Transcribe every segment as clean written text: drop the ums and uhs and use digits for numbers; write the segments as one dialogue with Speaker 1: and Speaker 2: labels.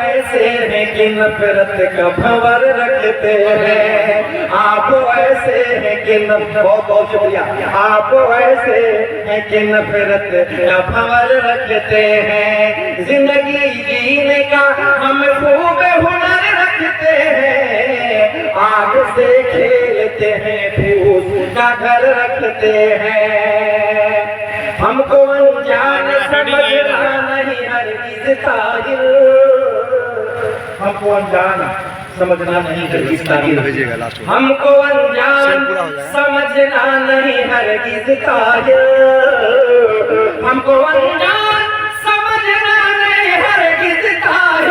Speaker 1: ایسے ہیں کہ نفرت کا بھنور رکھتے ہیں، آپ ایسے ہیں کہ بہت بہت شکریہ، آپ ایسے ہیں کہ نفرت کا بھنور رکھتے ہیں، زندگی جینے کا ہم خوب ہنر رکھتے ہیں، آگ سے کھیلتے ہیں پھوس کا گھر رکھتے ہیں، ہم کو انجان سمجھنا نہیں ہرگز طاہر، ہم کو انجان سمجھنا نہیں ہرگز طاہر، ہم کو انجان سمجھنا نہیں ہرگز طاہر، ہم کو انجان سمجھنا نہیں ہرگز طاہر،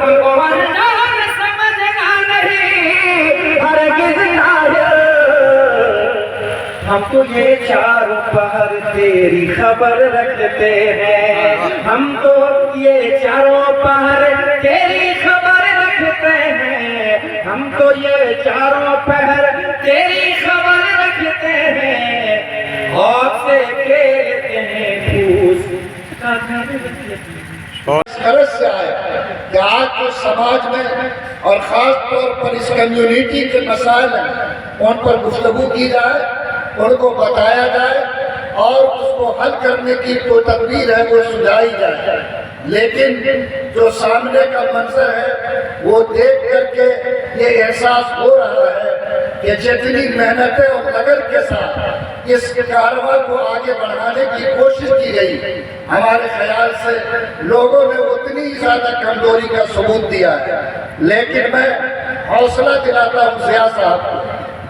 Speaker 1: ہم کو انجان سمجھنا نہیں ہرگز طاہر، ہم تو یہ چاروں پہر تیری خبر رکھتے ہیں، ہم تو یہ چاروں پہر تیری خبر رکھتے ہیں، ہم تو یہ چاروں پہر تیری خبر رکھتے ہیں، خوف سے کھیلتے ہیں پھوس کا گھر رکھتے ہیں۔
Speaker 2: غرض سے آیا کہ آج جو سماج میں اور خاص طور پر اس کمیونٹی کے مسائل ہیں ان پر گفتگو کی جائے، ان کو بتایا جائے اور اس کو حل کرنے کی جو تدبیر ہے وہ سجائی جائے، لیکن جو سامنے کا منظر ہے وہ دیکھ کر کے یہ احساس ہو رہا ہے کہ جتنی محنتیں اور لگن کے ساتھ اس کارروائی کو آگے بڑھانے کی کوشش کی گئی، ہمارے خیال سے لوگوں نے اتنی زیادہ کمزوری کا ثبوت دیا ہے، لیکن میں حوصلہ دلاتا ہوں ضیاء صاحب کو،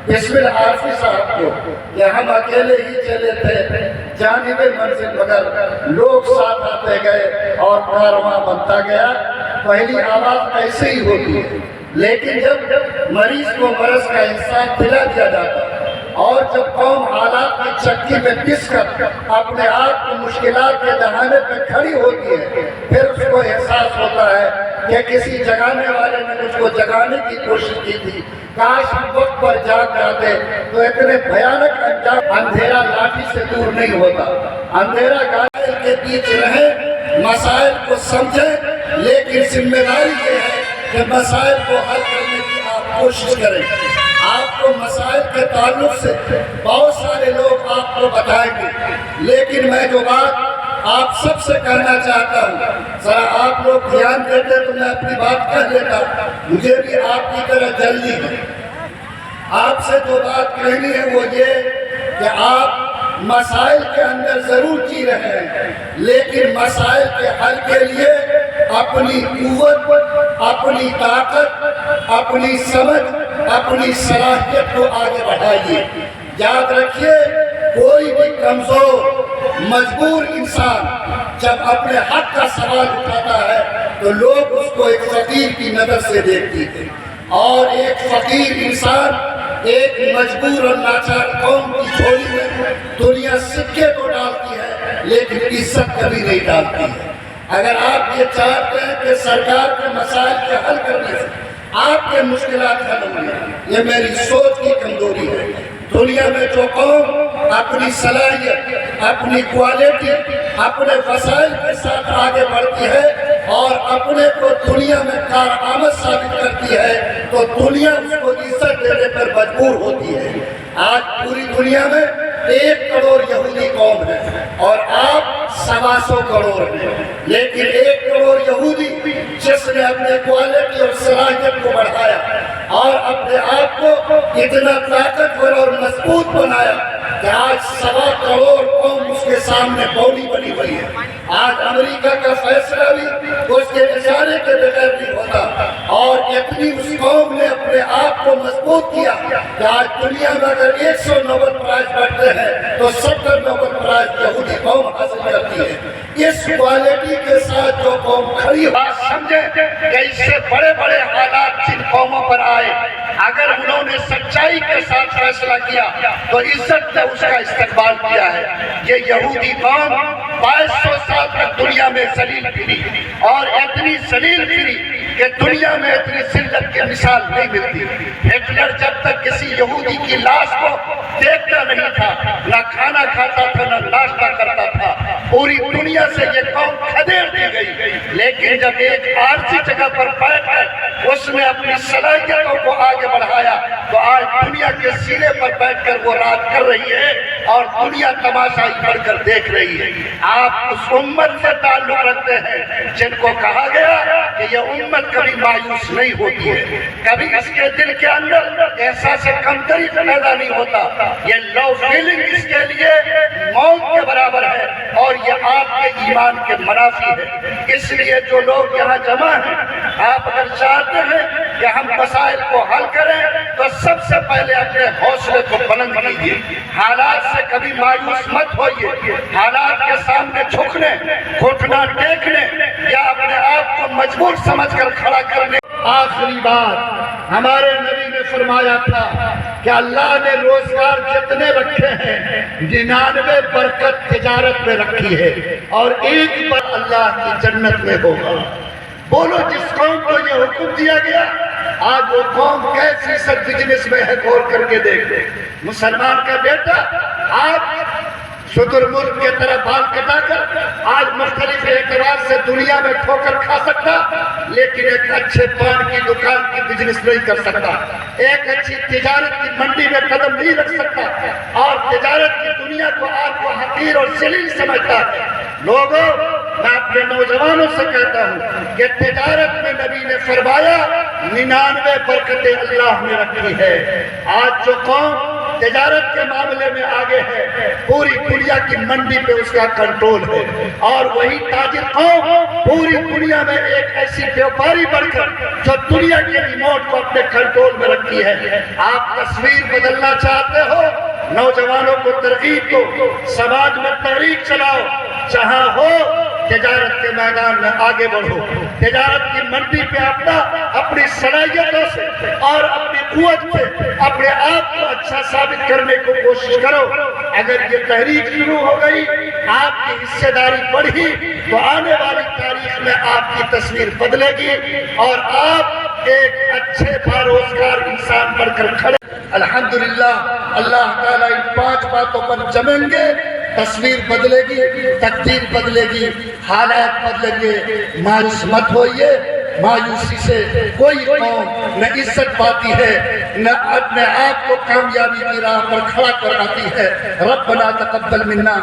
Speaker 2: بسم العارفی صاحب کو، کہ ہم اکیلے ہی چلے تھے جانب منزل مگر لوگ ساتھ آتے گئے اور کارواں بنتا گیا، پہلی آواز ایسے ہی ہوتی ہے، لیکن جب مریض کو مرض کا احساس دلا دیا جاتا ہے اور جب قوم حالات کی چکی میں پس کر اپنے آپ کو مشکلات کے دہانے پہ کھڑی ہوتی ہے، پھر اس کو احساس ہوتا ہے کہ کسی جگانے والے نے مجھ کو جگانے کی کوشش کی تھی، کاش ہم وقت پر جاگ جاتے تو اتنے بھیانک انجام۔ اندھیرا لاٹھی سے دور نہیں ہوتا، اندھیرا گائل کے بیچ رہیں، مسائل کو سمجھیں، لیکن ذمہ داری یہ ہے کہ مسائل کو حل کرنے کی آپ کوشش کریں۔ آپ کو مسائل کے تعلق سے بہت سارے لوگ آپ کو بتائیں گے، لیکن میں جو بات آپ سب سے کہنا چاہتا ہوں، ذرا آپ لوگ دھیان دیتے تو میں اپنی بات کہہ لیتا، مجھے بھی آپ کی طرح جلدی ہے۔ آپ سے جو بات کہنی ہے وہ یہ کہ آپ مسائل کے اندر ضرور جی رہے ہیں، لیکن مسائل کے حل کے لیے اپنی قوت، اپنی طاقت، اپنی سمجھ، اپنی صلاحیت کو آگے بڑھائیے۔ یاد رکھیے، کوئی بھی کمزور مجبور انسان جب اپنے حق کا سوال اٹھاتا ہے تو لوگ اس کو ایک فقیر کی نظر سے دیکھتے ہیں، اور ایک فقیر انسان ایک مجبور اور لاچار قوم کی جھولی میں دنیا سکے تو ڈالتی ہے لیکن عزت کبھی نہیں ڈالتی ہے۔ اگر آپ یہ چاہتے ہیں کہ سرکار کے مسائل کے حل کرنے سے آپ کے مشکلات حل ہوں گے، یہ میری سوچ کی کمزوری ہے۔ دنیا میں جو قوم اپنی صلاحیت، اپنی کوالٹی، اپنے وسائل کے ساتھ آگے بڑھتی ہے اور اپنے کو دنیا میں کارآمد ثابت کرتی ہے تو دنیا اس کو عزت دینے پر مجبور ہوتی ہے۔ آج پوری دنیا میں 1 کروڑ یہودی قوم ہے اور آپ 125 کروڑ ہیں، لیکن 1 کروڑ یہودی جس نے اپنے کوالٹی اور صلاحیت کو بڑھایا اور اپنے آپ کو اتنا طاقتور اور مضبوط بنایا کہ آج 1.25 کروڑ قوم اس کے سامنے بولی بنی ہوئی ہے۔ آج امریکہ کا فیصلہ بھی اس کے اشارے کے بغیر نہیں ہوتا، اور اتنی اس قوم نے اپنے آپ کو مضبوط کیا کہ آج دنیا میں اگر 100 نوبل پرائز بڑھتے ہیں تو 70 نوبل پرائز یہودی قوم حاصل کرتی ہے۔ اس کوالٹی کے ساتھ جو قوم کھڑی ہو، بات سمجھیں کہ اس سے بڑے بڑے حالات جن قوموں پر آئے، اگر انہوں نے سچائی کے ساتھ فیصلہ کیا تو عزت نے اس کا استقبال کیا ہے۔ یہ یہودی قوم 2200 سال تک دنیا میں ذلیل پھری، اور اتنی ذلیل پھری کہ دنیا میں اتنی ذلت کی مثال نہیں ملتی۔ ہٹلر جب تک کسی یہودی کی لاش کو دیکھتا نہیں تھا، نہ کھانا کھاتا تھا نہ ناشتہ کرتا تھا، پوری دنیا سے یہ قوم کھدیڑ دی گئی، لیکن جب ایک عارضی جگہ پر بیٹھ کر اس نے اپنی صلاحیتوں کو آگے بڑھایا تو آج دنیا کے سینے پر بیٹھ کر وہ راج کر رہی ہے اور دنیا تماشائی بڑھ کر دیکھ رہی ہے۔ آپ اس امت سے تعلق رکھتے ہیں جن کو کہا گیا کہ یہ امت کبھی مایوس نہیں ہوتی ہے، کبھی اس کے دل کے اندر احساس کمتری پیدا نہیں ہوتا، یہ لو فیلنگ اس کے لیے موت کے برابر ہے اور یہ آپ کے ایمان کے منافی ہے۔ اس لیے جو لوگ یہاں جمع ہیں، آپ اگر چاہتے ہیں کہ ہم مسائل کو حل کریں تو سب سے پہلے اپنے حوصلے کو بلند کیجیے، حالات سے کبھی مایوس مت ہوئیے، حالات کے سامنے جھکنے، گھٹنا ٹیکنے یا اپنے آپ کو مجبور سمجھ کر کھڑا کرنے۔ آخری بات، ہمارے نبی نے فرمایا تھا کہ اللہ نے روزگار جتنے رکھے ہیں 99 برکت تجارت میں رکھی ہے اور ایک بار اللہ کی جنت میں ہوگا۔ بولو جس قوم کو یہ حکم دیا گیا آج وہ قوم کیسی سب بزنس میں ہے، غور کر کے دیکھ لیں۔ مسلمان کا بیٹا آج شتر ملک کے طرح بال کٹا کر آج مختلف اعتبار سے دنیا میں ٹھوکر کھا سکتا، لیکن ایک اچھے پان کی دکان کی بزنس نہیں کر سکتا، ایک اچھی تجارت کی منڈی میں قدم نہیں رکھ سکتا اور تجارت کی دنیا کو آپ کو حقیر اور ذلیل سمجھتا ہے۔ لوگوں، میں اپنے نوجوانوں سے کہتا ہوں کہ تجارت میں نبی نے فرمایا 99 برکتیں اللہ نے رکھی ہے۔ آج جو قوم تجارت کے معاملے میں آگے ہے، پوری دنیا کی منڈی پہ اس کا کنٹرول ہے، اور وہی تاجر قوم پوری دنیا میں ایک ایسی بیوپاری بن کر جو دنیا کے ریموٹ کو اپنے کنٹرول میں رکھی ہے۔ آپ تصویر بدلنا چاہتے ہو، نوجوانوں کو ترغیب دو، سماج میں تحریک چلاؤ، جہاں ہو تجارت کے میدان میں آگے بڑھو، تجارت کی منڈی پہ اپنی صلاحیتوں سے اور اپنی قوت سے اپنے آپ کو اچھا ثابت کرنے کو کوشش کرو۔ اگر یہ تحریک شروع ہو گئی، آپ کی حصہ داری بڑھی تو آنے والی تاریخ میں آپ کی تصویر بدلے گی اور آپ ایک اچھے باروزگار انسان بن کر کھڑے۔ الحمدللہ اللہ تعالیٰ ان 5 باتوں پر جمیں گے، تصویر بدلے گی، تقدیر بدلے گی، حالات بدلیں گے۔ مایوس مت ہوئیے، مایوسی سے کوئی قوم نہ عزت پاتی ہے نہ اپنے آپ کو کامیابی کی راہ پر کھڑا کراتی ہے۔ ربنا تقبل منا